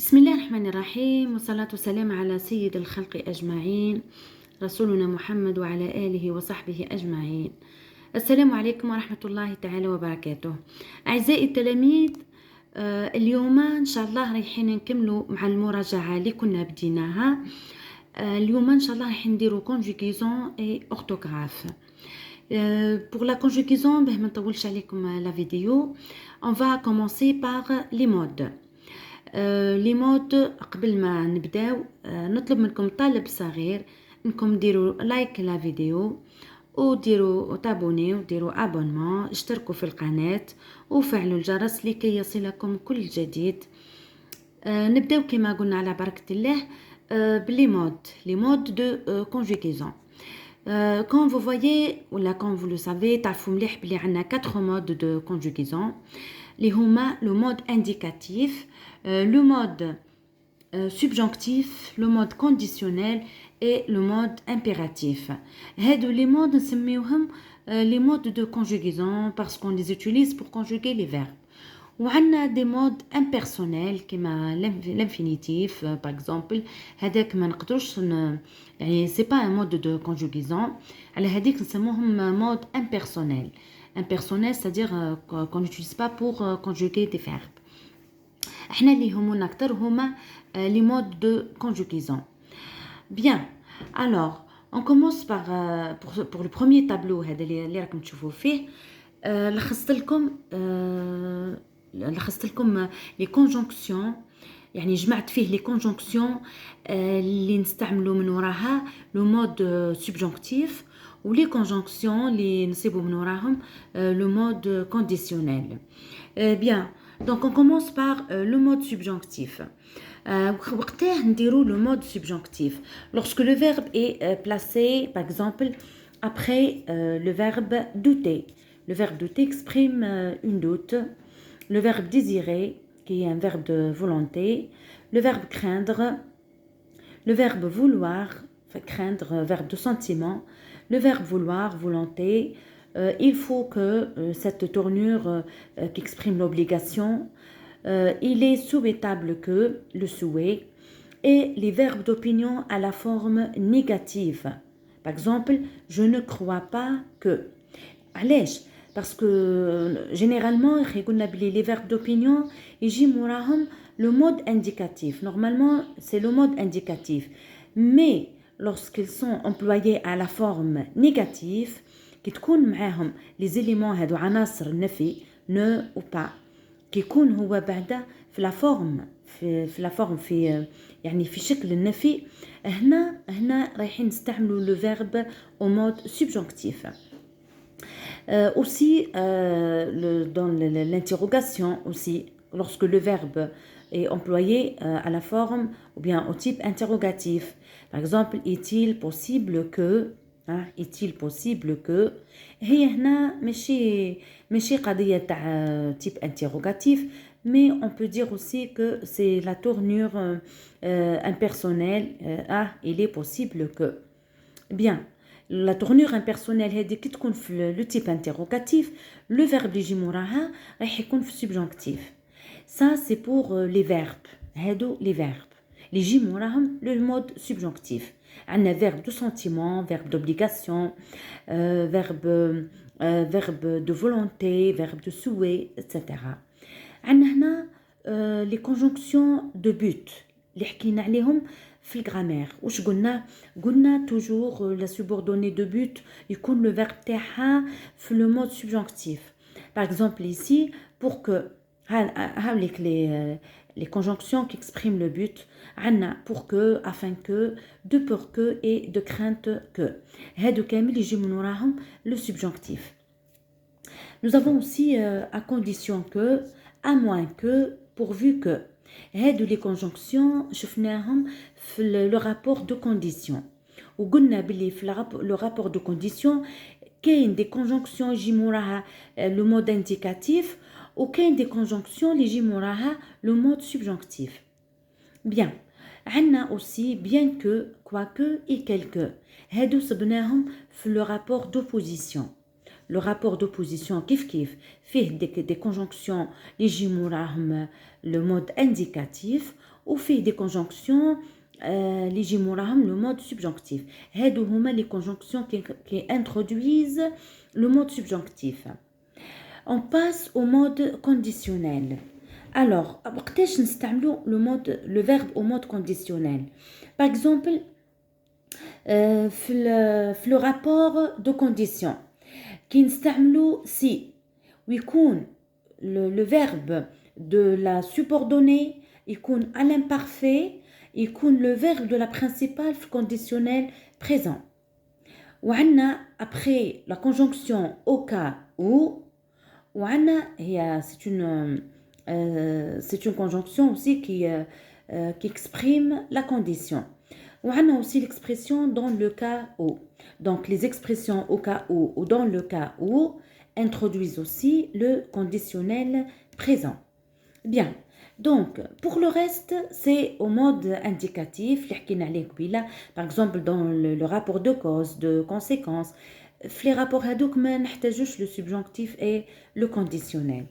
بسم الله الرحمن الرحيم، والصلاة والسلام على سيد الخلق أجمعين، رسولنا محمد وعلى آله وصحبه أجمعين. السلام عليكم ورحمة الله تعالى وبركاته. أعزائي التلاميذ، اليوم إن شاء الله رايحين نكملوا مع المراجعة اللي كنا بديناها. اليوم إن شاء الله رايحين نديروا conjugaison et orthographe. Pour la conjugaison باه ما نطولش عليكم la vidéo, on va commencer par les modes. لي مود. قبل ما نبداو نطلب منكم طالب صغير انكم ديروا لايك لا فيديو وديروا تابوني وديروا ابونمون، اشتركوا في القناة وفعلوا الجرس لكي يصلكم كل جديد. نبداو كما قلنا على بركة الله بلي مود دو conjugaison. Quand vous voyez ou là quand vous le savez, تعرفوا مليح بلي عندنا 4 modes de conjugaison اللي هما le mode indicatif, le mode subjonctif, le mode conditionnel et le mode impératif. هادو les modes نسميوهم les modes de conjugaison parce qu'on les utilise pour conjuguer les verbes. وعندنا des modes impersonnels كما l'infinitif par exemple. هذاك ما نقدروش يعني c'est pas un mode de conjugaison. على هذيك نسموهم mode impersonnel. Impersonnel, c'est-à-dire qu'on n'utilise pas pour conjuguer des verbes. احنا اللي يهمنا اكثر هما les modes de conjugaison. Bien. Alors, on commence par pour le premier tableau هذا اللي راكم تشوفوا فيه. لخصت لكم les conjonctions، يعني جمعت فيه les conjonctions اللي نستعملوا من وراها le mode subjonctif ou les conjonctions اللي نصيبوا من وراهم le mode conditionnel. Bien, donc on commence par le mode subjonctif. وقتاه نديروا le mode subjonctif lorsque le verbe est placé par exemple après le verbe douter. Le verbe douter exprime une doute. Le verbe désirer, qui est un verbe de volonté. Le verbe craindre. Le verbe vouloir, craindre, verbe de sentiment. Le verbe vouloir, volonté. Il faut que cette tournure qui exprime l'obligation, il est souhaitable que, le souhait, et les verbes d'opinion à la forme négative. Par exemple, je ne crois pas que. علاش؟ parce que généralement les verbes d'opinion يجي موراهم le mode indicatif. Normalement c'est le mode indicatif, mais lorsqu'ils sont employés à la forme négative كي تكون معاهم les éléments هادو عناصر النفي ne ou pas كي يكون هو بعدا في la forme في يعني في شكل النفي، هنا رايحين نستعملوا le verbe au mode subjonctif. Aussi dans l'interrogation aussi, lorsque le verbe est employé à la forme ou bien au type interrogatif. Par exemple, est-il possible que, est-il possible que. هي هنا ماشي قضية تاع type interrogatif, mais on peut dire aussi que c'est la tournure impersonnelle. Il est possible que. Bien. La tournure impersonnelle هذه كي تكون في le type interrogatif, le verbe اللي يجي موراها راح يكون في subjonctif. Ça c'est pour les verbes. هادو les verbes اللي يجي موراهم le mode subjonctif. عندنا verbe de sentiment, verbe d'obligation, verbe de volonté, verbe de souhait, etc. عندنا هنا les conjonctions de but اللي حكينا عليهم في الجرامير. واش قلنا توجور لا subordonnée de but يكون le verbe تاعها في le mode subjonctif. Par exemple ici, pour que هاوليك les conjonctions qui expriment le but عندنا pour que, afin que, de peur que et de crainte que. هادو كامل يجي من وراهم le subjonctif. Nous avons aussi à condition que, à moins que, pourvu que. هادو les conjonctions شفناهم في le rapport de condition. وقلنا بلي في le rapport de condition كاين des conjonctions يجي موراها le mode indicatif وكاين des conjonctions اللي يجي موراها le mode subjonctif. Bien. عندنا aussi bien que, quoique et quelque. هادو صبناهم في le rapport d'opposition. le rapport d'opposition كيف فيه des conjonctions اللي يجي موراهم le mode indicatif وفيه des conjonctions اللي يجي موراهم le mode subjonctif. هادو هما les conjonctions qui introduisent le mode subjonctif. On passe au mode conditionnel. Alors, وقتاش نستعملوا le verbe au mode conditionnel. Par exemple, في le rapport de condition كي نستعملوا si ويكون le verbe de la subordonnée يكون à l'imparfait يكون le verbe de la principale في conditionnel présent. وعندنا après la conjonction au cas où وعندنا هي c'est une conjonction aussi qui exprime la condition. On a aussi l'expression dans le cas où. Donc les expressions au cas où ou dans le cas où introduisent aussi le conditionnel présent. Bien. Donc pour le reste, c'est au mode indicatif. Par exemple dans le rapport de cause, de conséquence. Les rapports hadouk ما نحتاجوش le subjonctif et le conditionnel.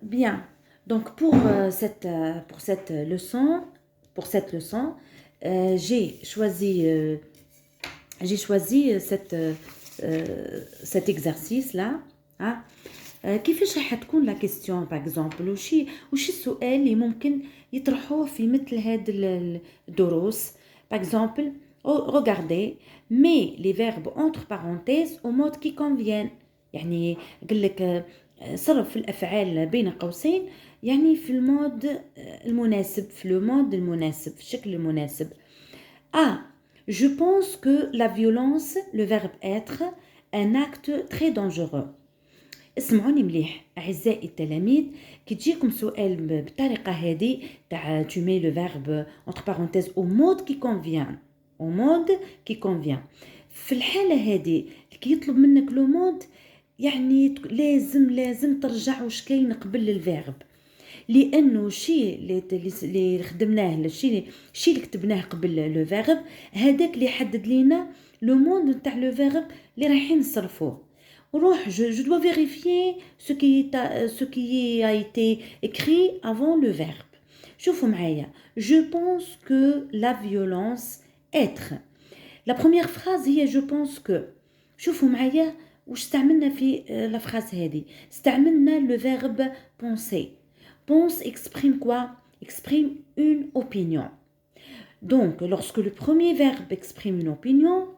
Bien. Donc pour cette leçon, j'ai choisi cet exercice là. كيفاش راح تكون la question par exemple وش السؤال اللي ممكن يطرحوه في مثل هاد الدروس. Par exemple, regardez, mets les verbes entre parenthèses au mode qui convient. يعني قال لك صرف الأفعال بين قوسين يعني في المود المناسب في الشكل المناسب. Je pense que la violence, le verbe être, un acte très dangereux. اسمعوني مليح أعزائي التلاميذ كي تجيكم سؤال بالطريقة هذه تاع tu mets le verbe entre parenthèses au mode qui convient في الحالة هذه كي يطلب منك لو مود يعني لازم ترجع واش كاين قبل الفيرب لانه الشيء اللي خدمناه الشيء اللي كتبناه قبل لو فيرب هذاك اللي يحدد لينا لو مود نتاع لو فيرب اللي رايحين نصرفوه. وروح je dois vérifier ce qui a été écrit avant le verbe. شوفوا معايا je pense que la violence être. La première phrase هي je pense que. شوفوا معايا وش استعملنا في la phrase هذه. استعملنا le verbe penser. Pense exprime quoi? Exprime une opinion. Donc lorsque le premier verbe exprime une opinion,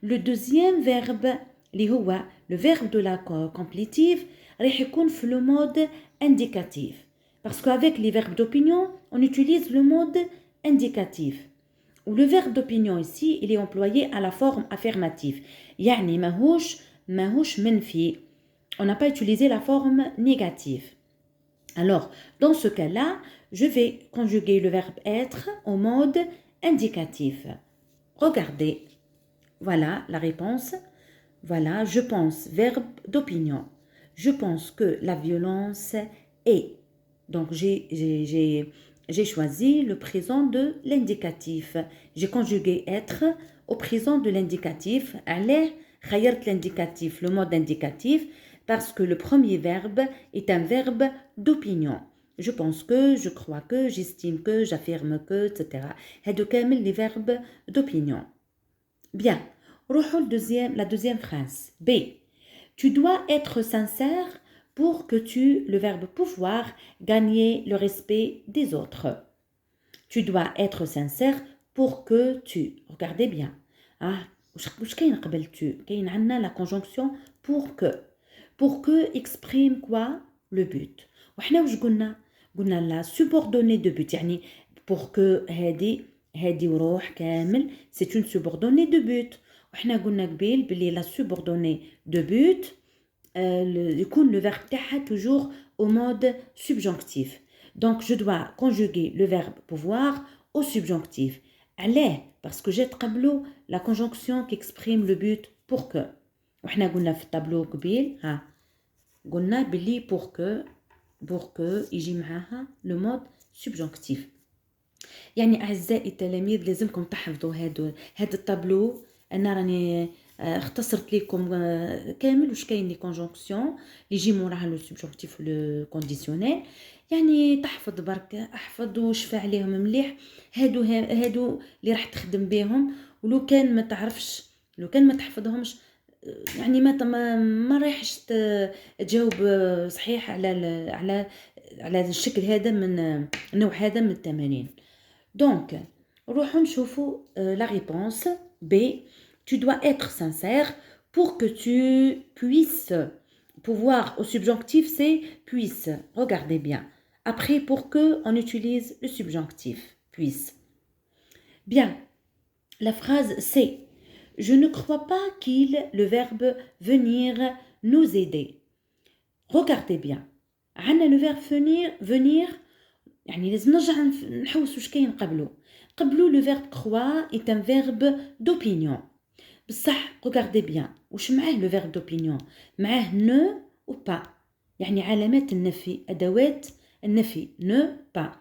le deuxième verbe اللي هو le verbe de la complétive راح يكون في le mode indicatif. Parce qu'avec les verbes d'opinion, on utilise le mode indicatif. Ou le verbe d'opinion ici, il est employé à la forme affirmative. يعني ماهوش منفي. On n'a pas utilisé la forme négative. Alors, dans ce cas-là, je vais conjuguer le verbe être au mode indicatif. Regardez. Voilà la réponse. Voilà, je pense, verbe d'opinion. Je pense que la violence est. Donc, j'ai choisi le présent de l'indicatif. J'ai conjugué être au présent de l'indicatif. Allez, خيرت l'indicatif, le mode indicatif, parce que le premier verbe est un verbe d'opinion. Je pense que, je crois que, j'estime que, j'affirme que, etc. هادو كامل les verbes d'opinion. Bien. La deuxième phrase. B. Tu dois être sincère pour que le verbe pouvoir, gagner le respect des autres. Tu dois être sincère pour que tu. Regardez bien. وش كاين قبل tu كاين عندنا la conjonction pour que. Pour que exprime quoi? Le but. وحنا وش قلنا la subordonnée de but يعني pour que هذه وروح كامل c'est une subordonnée de but. وحنا قلنا قبيل بلي la subordonnée de but يكون le verbe تاعها toujours au mode subjonctif. Donc je dois conjuguer le verbe pouvoir au subjonctif. علاه parce que j'ai قبلو la conjonction qui exprime le but pour que. وحنا قلنا في الطابلو قبيل قلنا بلي pour que يجي معاها le mode subjonctif. يعني أعزائي التلاميذ لازمكم تحفظوا هذا الطابلو. أنا اختصرت لكم كامل واش كاين لي كونجونكسيون اللي يجي موراها لو سوبجونكتيف لو كونديسيونيل. يعني تحفظ برك، احفظ وشفى عليهم مليح. هادو اللي راح تخدم بهم، ولو كان ما تعرفش، لو كان ما تحفظهمش يعني ما رايحش تجاوب صحيح على الشكل هذا من النوع هذا من التمارين. دونك روحوا نشوفوا la réponse B. Tu dois être sincère pour que tu puisses. Pouvoir au subjonctif, c'est puisse. Regardez bien. Après, pour que, on utilise le subjonctif. Puisse. Bien. La phrase c'est je ne crois pas qu'il, le verbe venir, nous aider. Regardez bien. عندنا le verbe venir يعني لازم نرجع نحوس واش كاين قبلو le verbe croire est un verbe d'opinion. بصح regardez bien واش معاه le verbe d'opinion، معاه ne ou pas، يعني علامات النفي، أدوات النفي ne pas.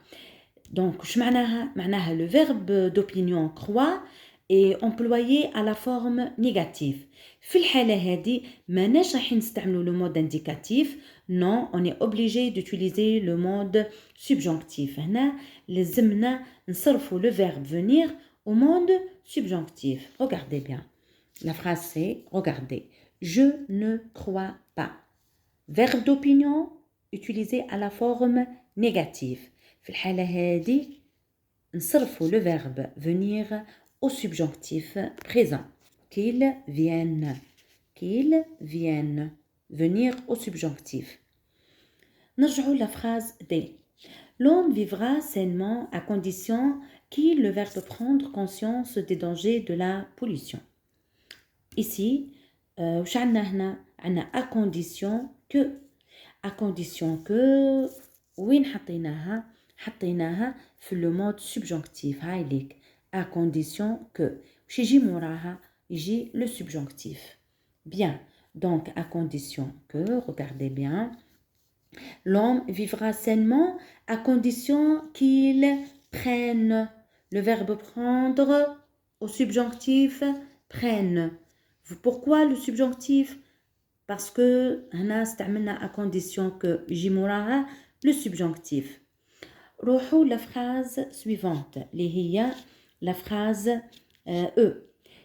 donc واش معناها le verbe d'opinion croire est employé à la forme négative. في الحالة هذه ماناش راح نستعملوا le mode indicatif. non, on est obligé d'utiliser le mode subjonctif. هنا لازمنا نصرفوا le verbe venir au mode subjonctif. Regardez bien. La phrase c'est regardez. Je ne crois pas. Verbe d'opinion utilisé à la forme négative. في الحالة هذه نصرفوا le verbe venir au subjonctif présent. Qu'il vienne. Qu'il vienne. Venir au subjonctif. نرجعوا la phrase D. L'homme vivra sainement à condition qu'il le verbe prendre conscience des dangers de la pollution. Ici, وش عندنا هنا؟ عندنا à condition que. À condition que وين حطيناها في le mode subjonctif. هاي ليك. À condition que. وش يجي موراها؟ يجي le subjonctif. Bien. Donc, à condition que, regardez bien, l'homme vivra sainement à condition qu'il prenne. Le verbe prendre au subjonctif prenne. Pourquoi le subjonctif? Parce que هنا استعملنا à condition que يجي موراها le subjonctif. روحوا la phrase suivante اللي هي la phrase E.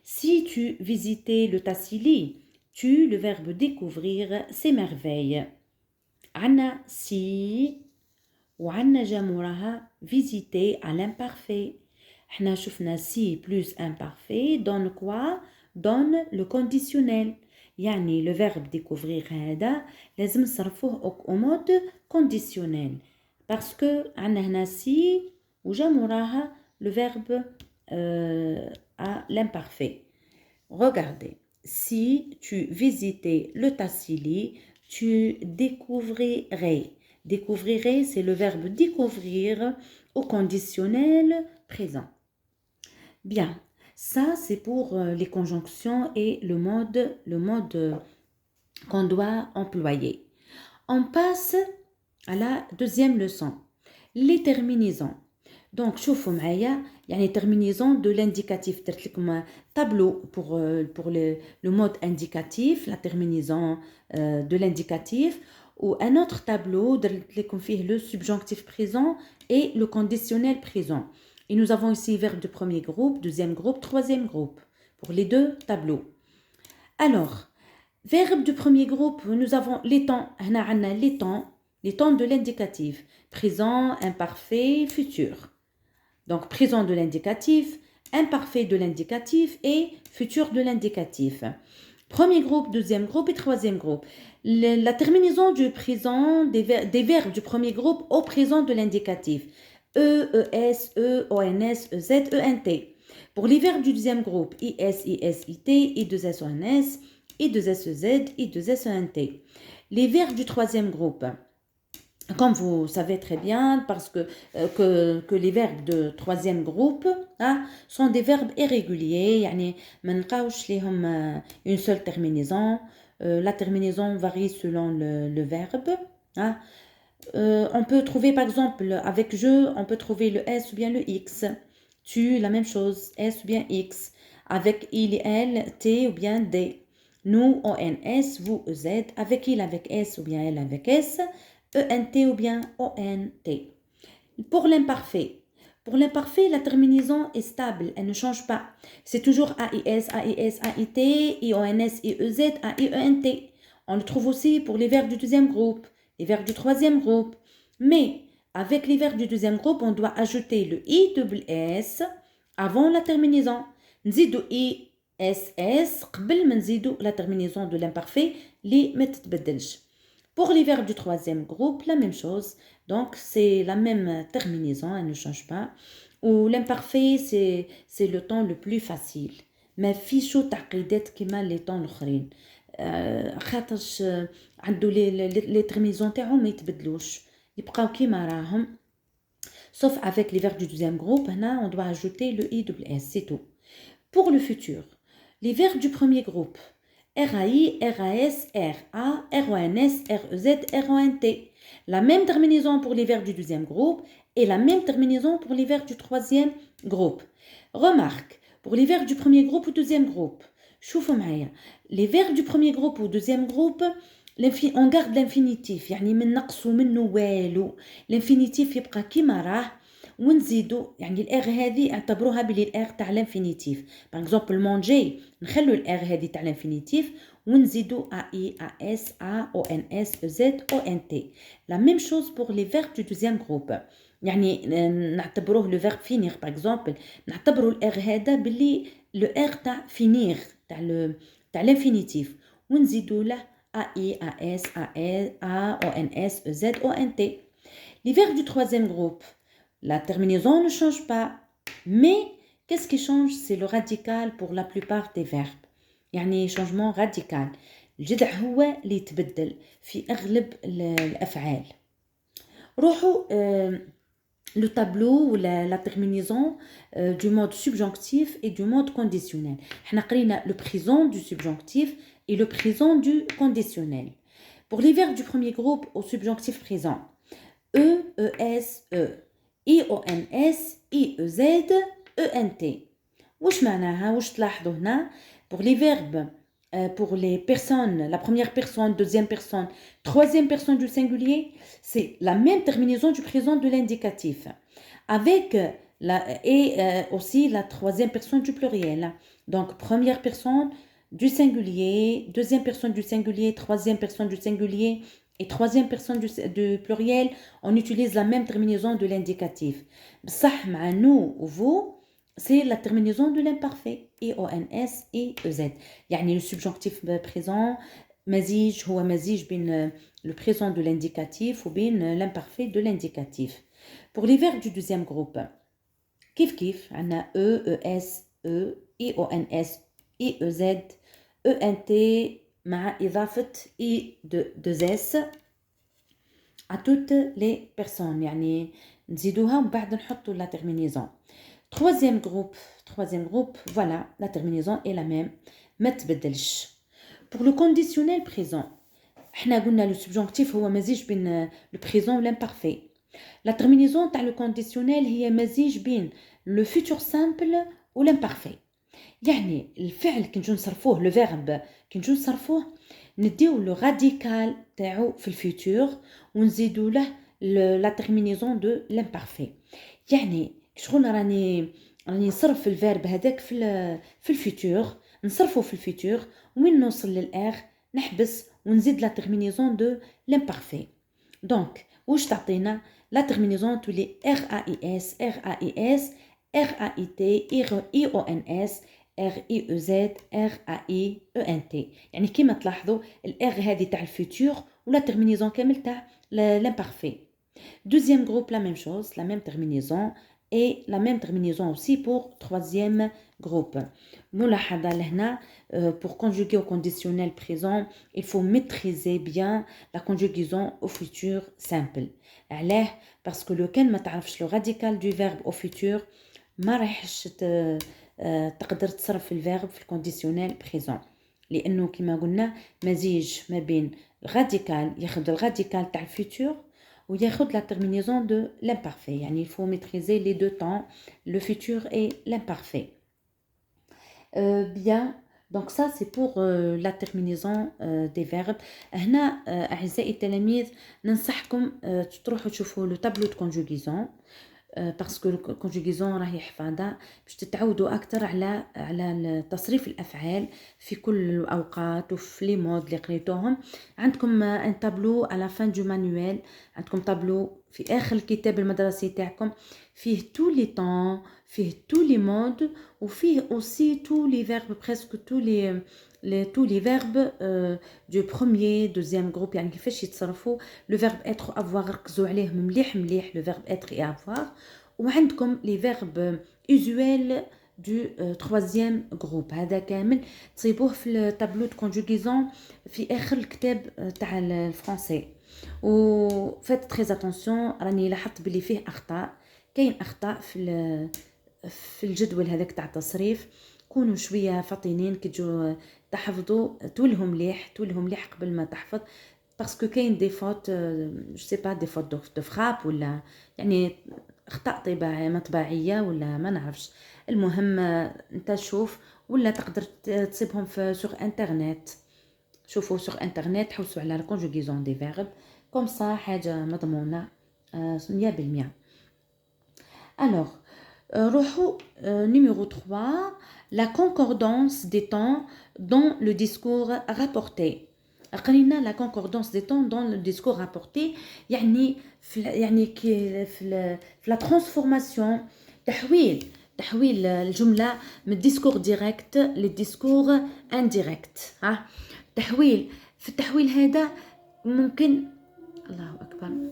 Si tu visitais le Tassili, tu, le verbe découvrir, ces merveilles. عنا si وعنا جمورها visiter à l'imparfait. احنا شفنا si plus imparfait donne quoi? Donne le conditionnel. يعني le verbe découvrir هذا لازم نصرفوه au mode conditionnel. Parce que عنا هنا si وجمورها le verbe à l'imparfait. Regardez. Si tu visitais le Tassili, tu découvrirais. Découvrirais, c'est le verbe découvrir au conditionnel présent. Bien, ça c'est pour les conjonctions et le mode qu'on doit employer. On passe à la deuxième leçon, les terminaisons. Donc, شوفوا معايا يعني terminaison de l'indicatif. درت لكم tableau pour le mode indicatif, la terminaison de l'indicatif, ou un autre tableau درت لكم فيه le subjonctif présent et le conditionnel présent. Et nous avons ici verbe de premier groupe, deuxième groupe, troisième groupe pour les deux tableaux. Alors, verbe de premier groupe, nous avons les temps. هنا عندنا les temps de l'indicatif, présent, imparfait, futur. Donc, présent de l'indicatif, imparfait de l'indicatif et futur de l'indicatif. Premier groupe, deuxième groupe et troisième groupe. La terminaison du présent des verbes du premier groupe au présent de l'indicatif. E, ES, E, ONS, EZ, ENT. Pour les verbes du deuxième groupe, IS, IS, IT, I2S, ONS, I2S, EZ, I2S, ENT. Les verbes du troisième groupe. Comme vous savez très bien, parce que les verbes de troisième groupe sont des verbes irréguliers, يعني ما نلقاوش ليهم une seule terminaison. La terminaison varie selon le verbe. On peut trouver par exemple avec je, on peut trouver le S ou bien le X. Tu, la même chose, S ou bien X. avec il, elle, t ou bien des. Nous, ONS, vous, EZ, avec il, avec S ou bien elle, avec S, ENT ou bien ONT. Pour l'imparfait. Pour l'imparfait, la terminaison est stable, elle ne change pas. C'est toujours AIS, AIS, AIT, IONS, IEZ, AIENT. On le trouve aussi pour les verbes du deuxième groupe, les verbes du troisième groupe. Mais avec les verbes du deuxième groupe, on doit ajouter le ISS avant la terminaison. نزيدو ISS قبل ما نزيدو la terminaison de l'imparfait اللي ما تتبدلش. Pour les verbes du troisième groupe, la même chose. Donc, c'est la même terminaison, elle ne change pas. Ou l'imparfait, c'est le temps le plus facile. ما فيش تعقيدات كما les temps الاخرين. خاطرش عنده les terminaisons تاعو ما يتبدلوش. يبقاو كيما راهم. Sauf avec les verbes du deuxième groupe, on doit ajouter le ISS, c'est tout. Pour le futur, les verbes du premier groupe, RAI, RAS, RA, RONS, REZ, RONT. La même terminaison pour les verbes du deuxième groupe et la même terminaison pour les verbes du troisième groupe. Remarque, pour les verbes du premier groupe ou deuxième groupe, شوفوا معايا, les verbes du premier groupe ou deuxième groupe, on garde l'infinitif, يعني ما نقصوا منه والو. l'infinitif يبقى كيما راه ونزيدوا يعني الار هذه اعتبروها بلي الار تاع الانفينيتيف. باغ اكزومبل مونجي نخلوا الار هذه تاع الانفينيتيف ونزيدوا اي اس ا او ان اس زد او ان تي. لا ميم شوز بور لي فيرب دو دوزيام جروب, يعني نعتبروه لو فيرب فينير. باغ اكزومبل نعتبروا الار هذا بلي لو ار تاع فينير تاع الانفينيتيف ونزيدوا له اي اس ا او ان اس زد او ان تي. Les verbes du troisième groupe, la terminaison ne change pas. Mais qu'est-ce qui change? C'est le radical pour la plupart des verbes. يعني changement radical. الجذع هو اللي يتبدل في أغلب الأفعال. روحوا le tableau ou la terminaison du mode subjonctif et du mode conditionnel. احنا قرينا le présent du subjonctif et le présent du conditionnel. Pour les verbes du premier groupe au subjonctif présent, E, ES, E, IONS, IEZ, ENT. واش معناها؟ واش تلاحظوا هنا؟ pour les verbes, pour les personnes, la première personne, deuxième personne, troisième personne du singulier, c'est la même terminaison du présent de l'indicatif. Avec aussi la troisième personne du pluriel. Donc, première personne du singulier, deuxième personne du singulier, troisième personne du singulier, et troisième personne du pluriel, on utilise la même terminaison de l'indicatif. بصح مع nous ou vous, c'est la terminaison de l'imparfait. IONS, IEZ. يعني le subjonctif présent مزيج هو مزيج بين le présent de l'indicatif ou بين l'imparfait de l'indicatif. Pour les verbes du deuxième groupe, كيف عندنا E, ES, E, IONS, IEZ, ENT مع إضافة I2S à toutes les personnes. يعني نزيدوها ومن بعد نحطوا la terminaison. Troisième groupe, voilà, la terminaison est la même. ما تبدلش. Pour le conditionnel présent, احنا قلنا le subjonctif هو مزيج بين le présent و l'imparfait. La terminaison تاع le conditionnel هي مزيج بين le futur simple و l'imparfait. يعني الفعل كي نجو نصرفوه لو فيرب كي نجو نصرفوه نديو لو راديكال تاعو في الفيتور ونزيدو له لا تيرمينيزون دو لامبارفي. يعني شغل راني نصرف الفيرب هذاك في الفيتور نصرفو في الفيتور ومن نوصل للار نحبس ونزيد لا تيرمينيزون دو لامبارفي. دونك واش تعطينا؟ لا تيرمينيزون تولي ار اي اس ار اي تي او ان اس RIEZ, RAIENT. يعني كما تلاحظوا الار هذه تاع الفيتور ولا terminaison كامل تاع l'imparfait. Deuxième groupe, la même chose, la même terminaison et la même terminaison aussi pour troisième groupe. ملاحظة لهنا, pour conjuguer au conditionnel présent, il faut maîtriser bien la conjugaison au futur simple. علاه parce que كان ما تعرفش le radical du verbe au futur ما راحش تقدر تصرف الفيرب في الكونديسيونيل بريزون, لانه كما قلنا مزيج ما بين الراديكال, ياخذ الراديكال تاع الفيتور وياخذ لا تيرمينيزون دو لامبارفي. يعني il faut maîtriser les deux temps, le futur et l'imparfait. bien. Donc ça c'est pour la terminaison des verbes. هنا أعزائي التلاميذ ننصحكم تروحوا تشوفوا لو تابلو دو كونجوغيزون باسكو الكونجوغيزون راهي حفاظه باش تتعودوا اكثر على تصريف الافعال في كل الاوقات وفي لي مود اللي قريتوهم. عندكم ان تابلو على فان دو مانويل، عندكم تابلو في اخر الكتاب المدرسي تاعكم فيه تو لي طون، فيه تو لي مود، وفيه اوسي تو لي فيرب بريسك tous les verbes du premier deuxième groupe يعني كيفاش يتصرفوا لو فيرب être avoir ركزوا عليه مليح مليح لو فيرب être et avoir. وعندكم لي فيرب usuels du troisième groupe هذا كامل تصيبوه في التابلو دو كونجوغيزون في اخر الكتاب تاع الفرنسي. و فات تري اتونسيون راني لاحظت بلي فيه اخطاء، كاين اخطاء في الجدول هذاك تاع التصريف. كونوا شويه فطينين كي تجوا تحفظوا تولهم مليح قبل ما تحفظ، باسكو كاين دي فوت جو سي با دي فوت دو فراب ولا يعني اخطاء مطبعيه ولا ما نعرفش. المهم انت شوف ولا تقدر تصيبهم في سوغ انترنت. شوفوا سوغ انترنت حوسوا على الكونجوغيزون دي فيرب كوم سا حاجه مضمونه 100%. الوغ روحوا numéro 3 la concordance des temps dans le discours rapporté. قرينا la concordance des temps dans le discours rapporté يعني في la transformation تحويل الجملة من الديسكور ديريكت للديسكور انديريكت. في التحويل هذا ممكن الله أكبر